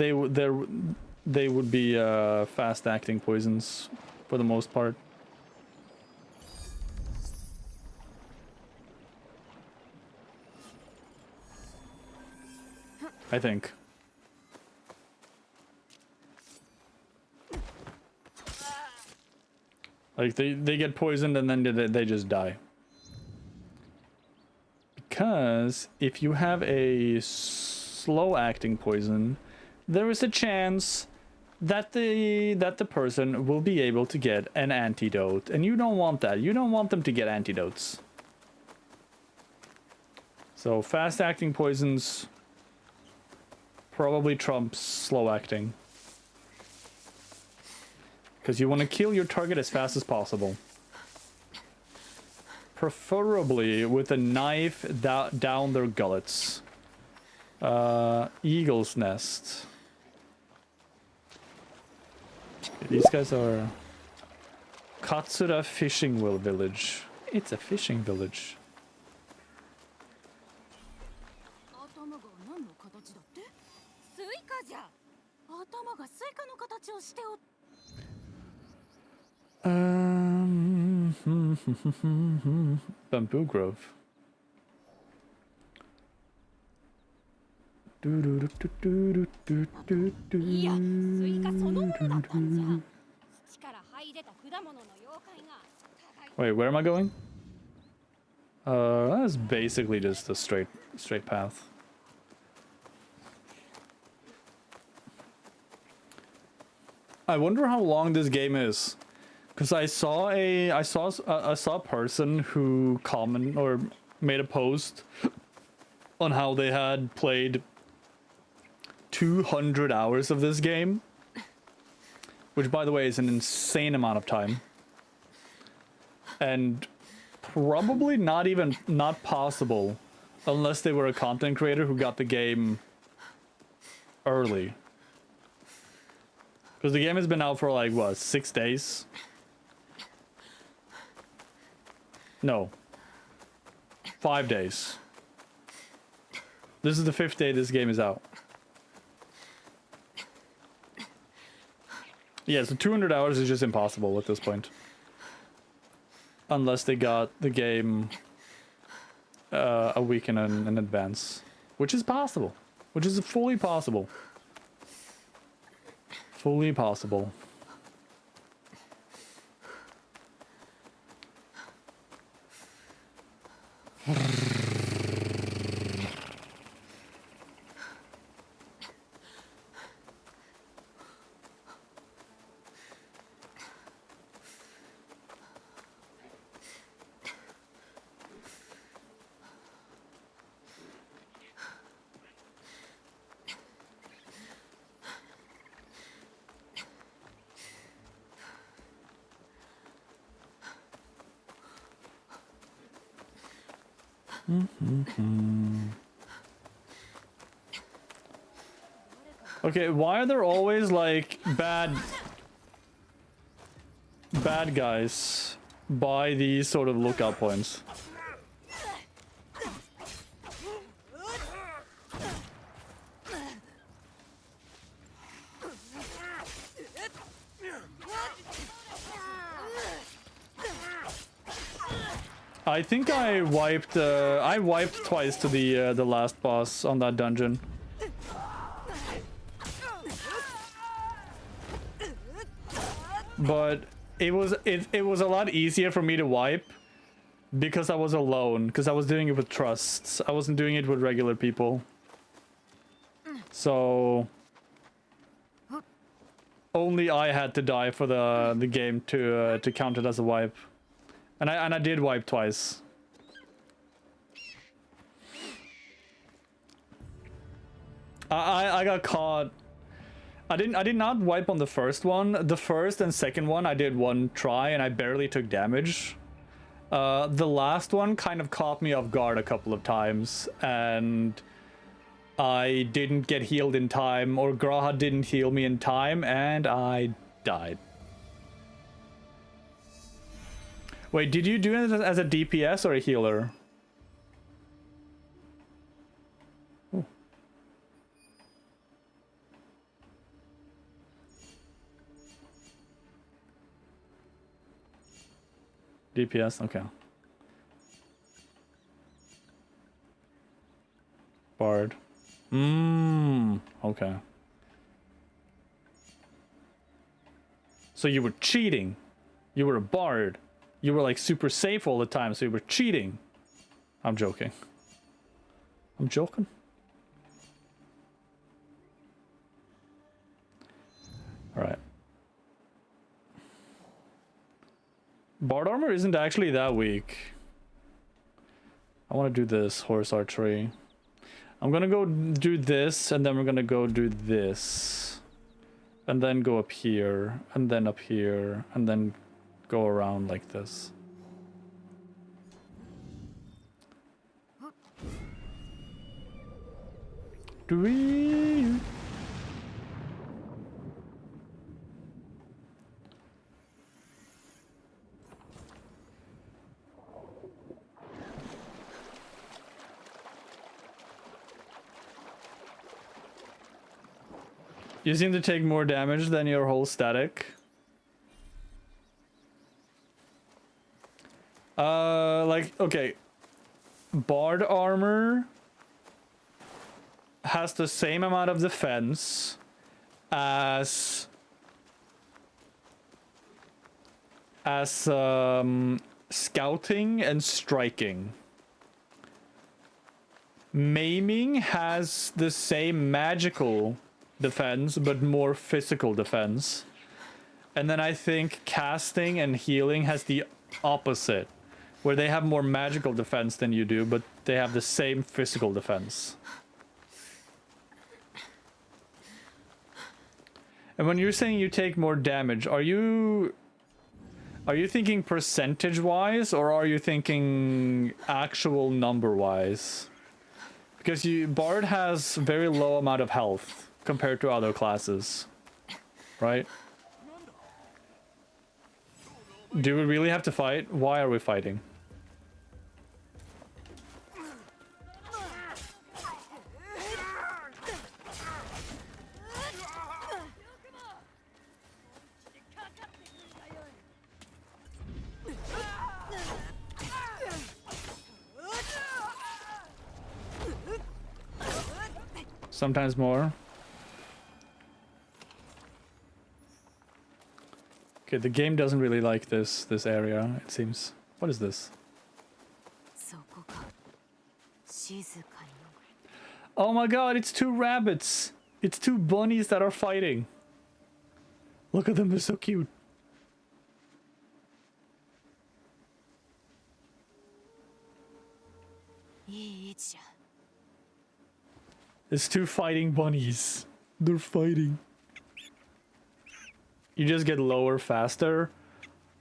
they would be fast-acting poisons for the most part. I think. Like they get poisoned and then they just die. Because if you have a slow-acting poison, there is a chance that the person will be able to get an antidote, and you don't want that. You don't want them to get antidotes. So fast-acting poisons probably trumps slow-acting. Because you want to kill your target as fast as possible. Preferably with a knife down their gullets. Eagle's Nest. These guys are... Katsura Fishing Village. It's a fishing village. Bamboo Grove. Wait, where am I going? That's basically just a straight path. I wonder how long this game is. Because I saw a person who made a post on how they had played 200 hours of this game, which by the way is an insane amount of time, and probably not possible unless they were a content creator who got the game early, because the game has been out for like what, 6 days? No. 5 days. This is the 5th day this game is out. Yeah, so 200 hours is just impossible at this point. Unless they got the game a week in advance. Which is possible. Which is fully possible. Fully possible. Okay, why are there always like bad guys by these sort of lookout points? I think I wiped twice to the last boss on that dungeon. But it was a lot easier for me to wipe because I was alone, because I was doing it with trusts. I wasn't doing it with regular people. So only I had to die for the game to count it as a wipe. And I did wipe twice. I got caught. I did not wipe on the first one. The first and second one I did one try and I barely took damage. The last one kind of caught me off guard a couple of times and I didn't get healed in time, or Graha didn't heal me in time, and I died. Wait, did you do it as a DPS or a healer? Oh. DPS, okay. Bard. Okay. So you were cheating. You were a bard. You were like super safe all the time, so you were cheating. I'm joking. I'm joking. Alright. Bard armor isn't actually that weak. I want to do this, horse archery. I'm gonna go do this, and then we're gonna go do this. And then go up here, and then up here, and then go around like this. Do we? You seem to take more damage than your whole static. Like, okay. Bard armor has the same amount of defense as scouting and striking. Maiming has the same magical defense, but more physical defense. And then I think casting and healing has the opposite, where they have more magical defense than you do, but they have the same physical defense. And when you're saying you take more damage, are you thinking percentage-wise, or are you thinking actual number-wise? Because Bard has very low amount of health compared to other classes, right? Do we really have to fight? Why are we fighting? Sometimes more. Okay, the game doesn't really like this area, it seems. What is this? Oh my god, it's two rabbits! It's two bunnies that are fighting. Look at them, they're so cute. It's two fighting bunnies. They're fighting. You just get lower faster.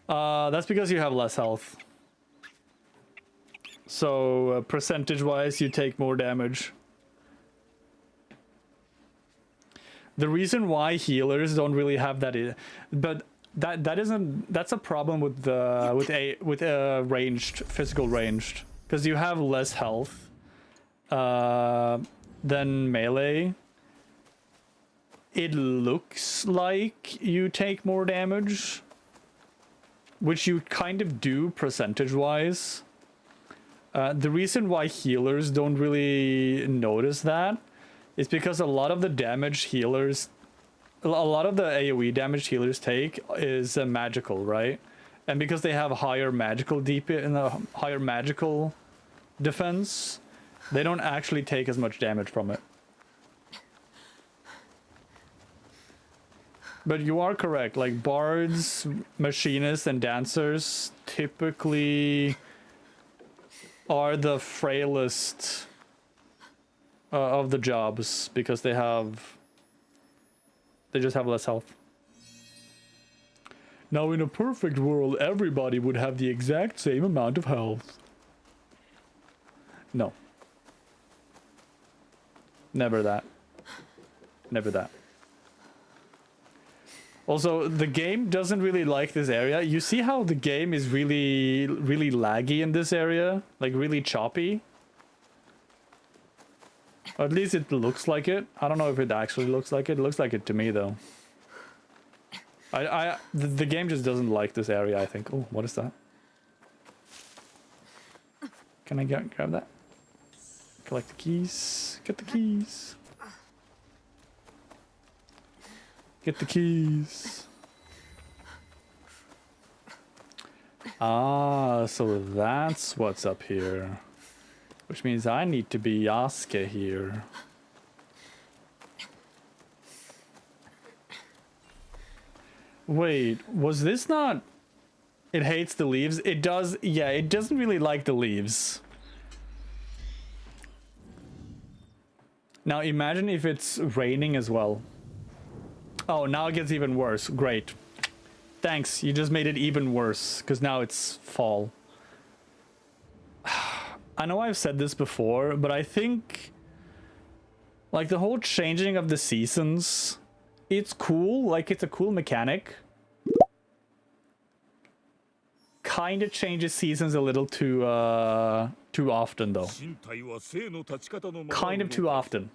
That's because you have less health. So percentage-wise, you take more damage. The reason why healers don't really have that, but that's a problem with ranged, physical ranged, because you have less health than melee. It looks like you take more damage, which you kind of do percentage-wise. The reason why healers don't really notice that is because a lot of the damage healers, a lot of the AoE damage healers take is magical, right? And because they have higher magical DP and a higher magical defense, they don't actually take as much damage from it. But you are correct, like bards, machinists, and dancers typically are the frailest of the jobs because they just have less health. Now in a perfect world, everybody would have the exact same amount of health. No. Never that. Never that. Also, the game doesn't really like this area. You see how the game is really laggy in this area? Like really choppy? Or at least it looks like it. I don't know if it actually looks like it. It looks like it to me though. The game just doesn't like this area, I think. Oh, what is that? Can I grab that? Collect the keys. Get the keys. Get the keys. Ah, so that's what's up here. Which means I need to be Yasuke here. Wait, was this not... It hates the leaves? It does... Yeah, it doesn't really like the leaves. Now imagine if it's raining as well. Oh, now it gets even worse. Great. Thanks, you just made it even worse, because now it's fall. I know I've said this before, but I think... Like, the whole changing of the seasons... It's cool, like, it's a cool mechanic. Kind of changes seasons a little too often, though. Kind of too often.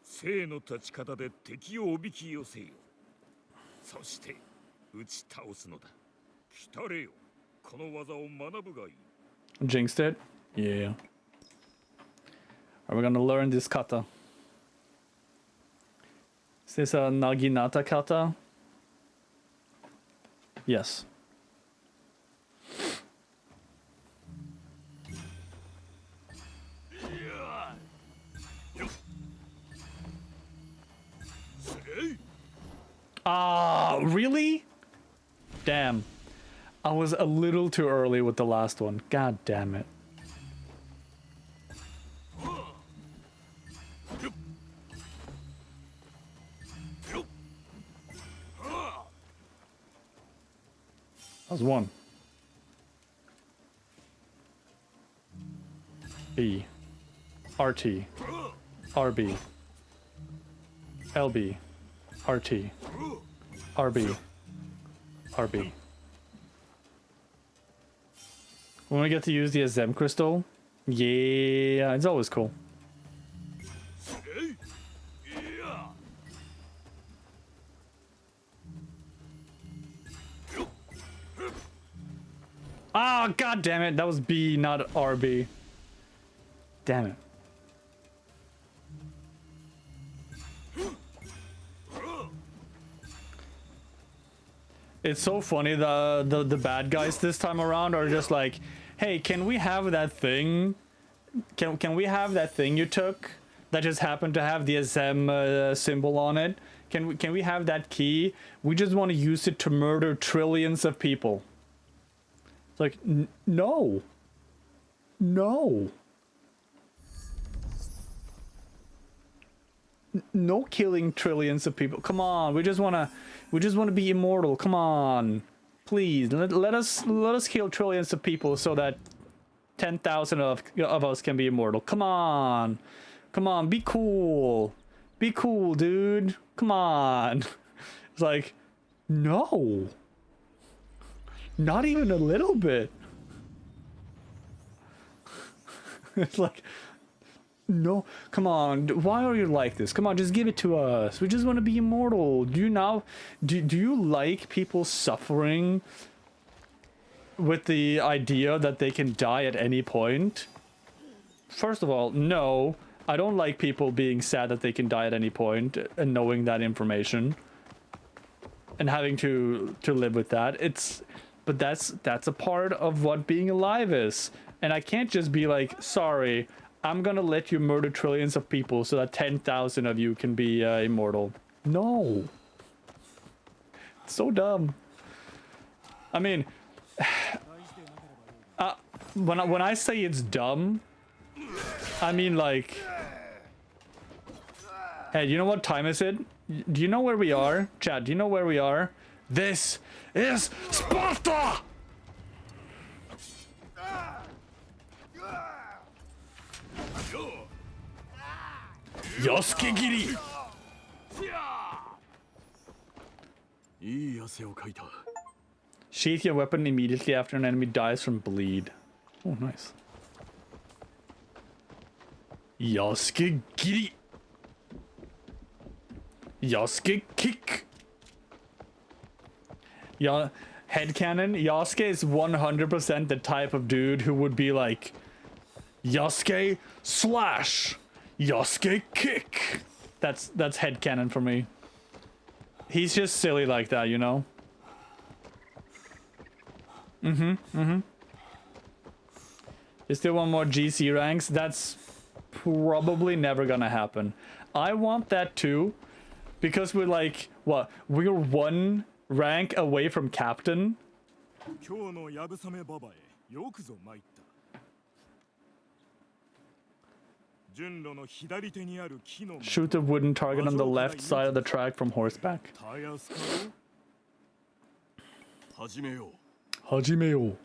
生の立ち方で敵をおびき寄せよ。そして打ち倒すのだ。来たれよ。この技を学ぶがいい。Jinxed it? Yeah. Are we gonna learn this kata? Is this a Naginata kata? Yes. Ah, really? Damn. I was a little too early with the last one. God damn it. That was one. B. RT. RB. LB. RT. RB. RB. When we get to use the Azem crystal, yeah, it's always cool. Ah, god damn it, that was B, not RB. Damn it. It's so funny, the bad guys this time around are just like, hey, can we have that thing? Can we have that thing you took that just happened to have the Azem symbol on it? Can we have that key? We just want to use it to murder trillions of people. It's like, no. No. No killing trillions of people. Come on, we just wanna be immortal. Come on, please let us kill trillions of people so that 10,000 of us can be immortal. Come on, be cool, dude. Come on. It's like, no, not even a little bit. It's like, no, come on, why are you like this? Come on, just give it to us. We just want to be immortal. Do you like people suffering with the idea that they can die at any point? First of all, no, I don't like people being sad that they can die at any point and knowing that information and having to live with that. But that's a part of what being alive is. And I can't just be like, sorry, I'm gonna let you murder trillions of people so that 10,000 of you can be immortal. No. It's so dumb. I mean, when I say it's dumb, I mean like, hey, you know what time is it? Do you know where we are? Chad, do you know where we are? This is Sparta! Yasuke Giri! Sheath your weapon immediately after an enemy dies from bleed. Oh, nice. Yasuke Giri! Yasuke Kick! headcanon, Yasuke is 100% the type of dude who would be like, Yasuke slash, Yasuke kick. That's headcanon for me. He's just silly like that, you know? Is there one more GC ranks? That's probably never gonna happen. I want that too, because we're like, what? We're one rank away from captain. Shoot the wooden target on the left side of the track from horseback. Hajimeo.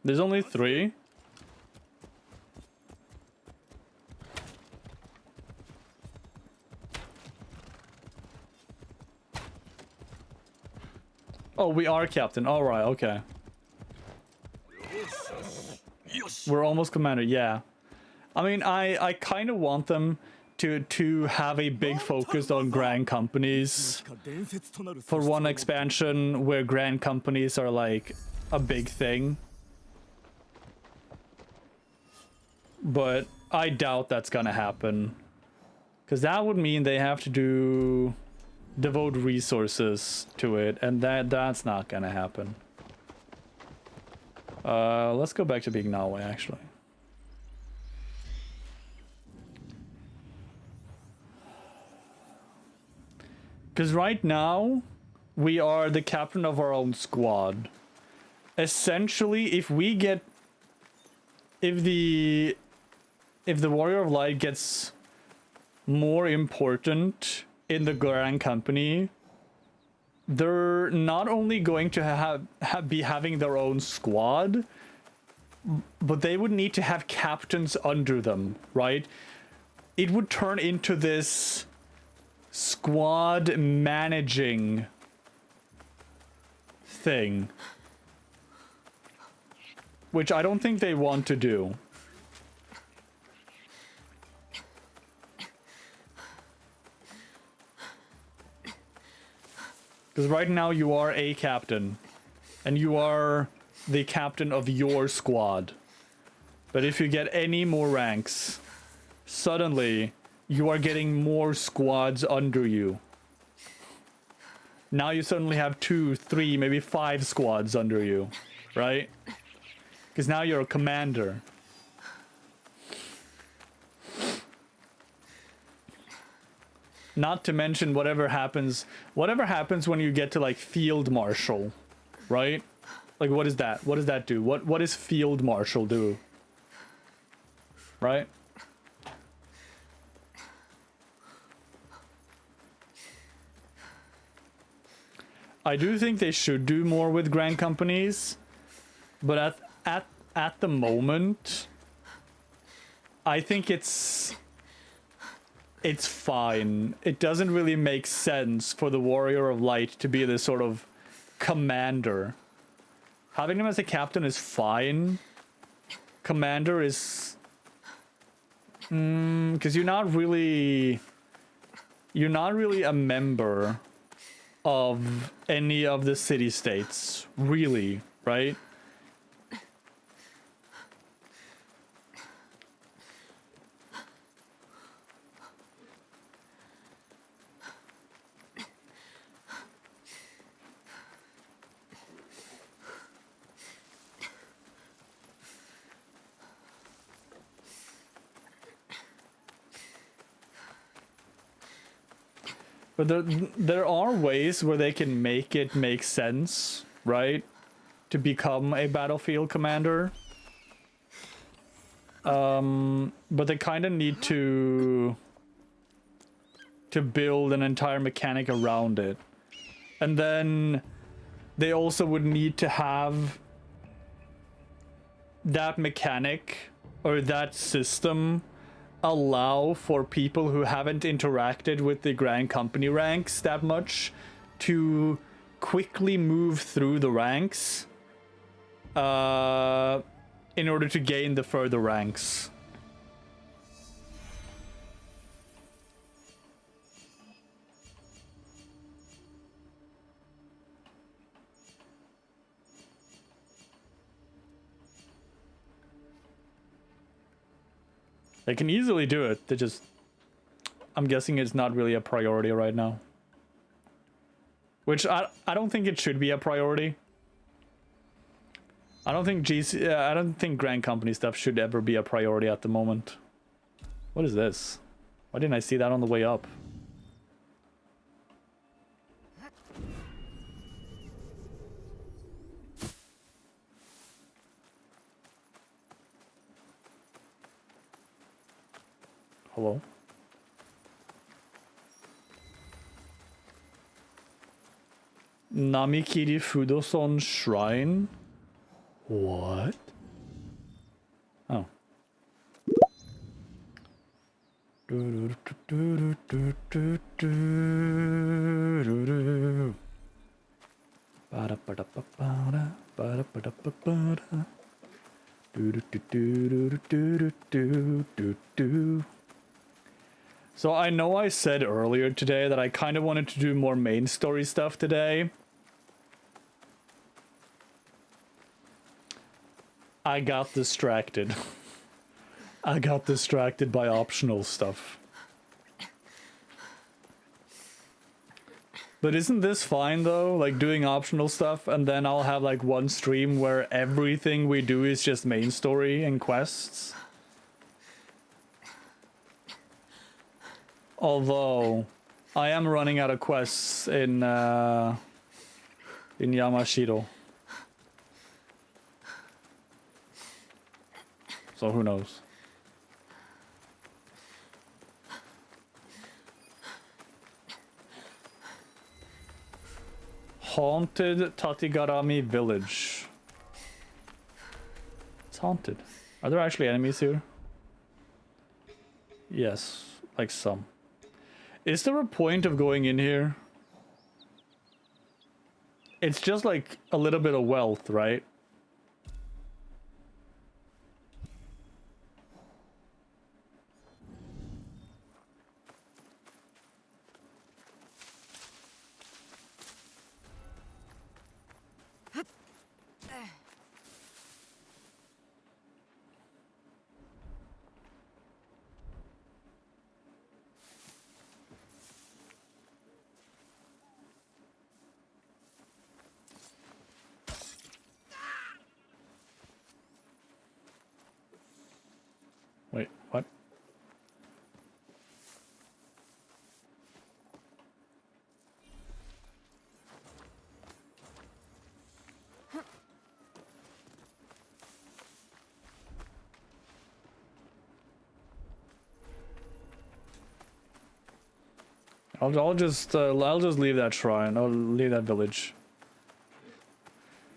There's only 3. Oh, we are captain. All right, okay. We're almost commander. Yeah. I mean, I kind of want them to have a big focus on grand companies for one expansion where grand companies are like a big thing. But I doubt that's gonna happen, because that would mean they have to devote resources to it, and that's not gonna happen. Let's go back to being Norway, actually. Because right now, we are the captain of our own squad. Essentially, if the Warrior of Light gets more important in the Grand Company, they're not only going to be having their own squad, but they would need to have captains under them, right? It would turn into this squad managing thing, which I don't think they want to do. Because right now you are a captain, and you are the captain of your squad. But if you get any more ranks, suddenly you are getting more squads under you. Now you suddenly have 2, 3, maybe 5 squads under you, right? Because now you're a commander. Not to mention whatever happens when you get to like field marshal, right? Like, what is that? What does that do? What does field marshal do? Right? I do think they should do more with grand companies, but at the moment, I think it's fine. It doesn't really make sense for the Warrior of Light to be this sort of commander. Having him as a captain is fine. Commander is... because you're not really a member of any of the city-states, really, right? But there are ways where they can make it make sense, right? To become a battlefield commander. But they kind of need to build an entire mechanic around it. And then they also would need to have that mechanic or that system allow for people who haven't interacted with the Grand Company ranks that much to quickly move through the ranks in order to gain the further ranks. They can easily do it. They just... I'm guessing it's not really a priority right now. Which I don't think it should be a priority. I don't think I don't think Grand Company stuff should ever be a priority at the moment. What is this? Why didn't I see that on the way up? Hello? Namikiri Fudoson Shrine? What? Oh. So I know I said earlier today that I kind of wanted to do more main story stuff today. I got distracted. I got distracted by optional stuff. But isn't this fine though? Like doing optional stuff and then I'll have like one stream where everything we do is just main story and quests. Although I am running out of quests in Yamashiro. So who knows? Haunted Tatigarami Village. It's haunted. Are there actually enemies here? Yes, like some. Is there a point of going in here? It's just like a little bit of wealth, right? Wait, what? I'll just leave that shrine. I'll leave that village.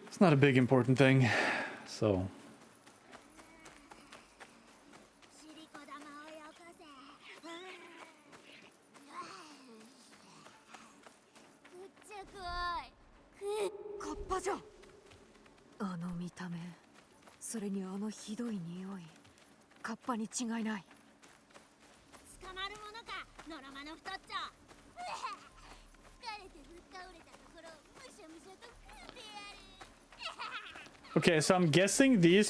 It's not a big important thing, so. Okay, so I'm guessing these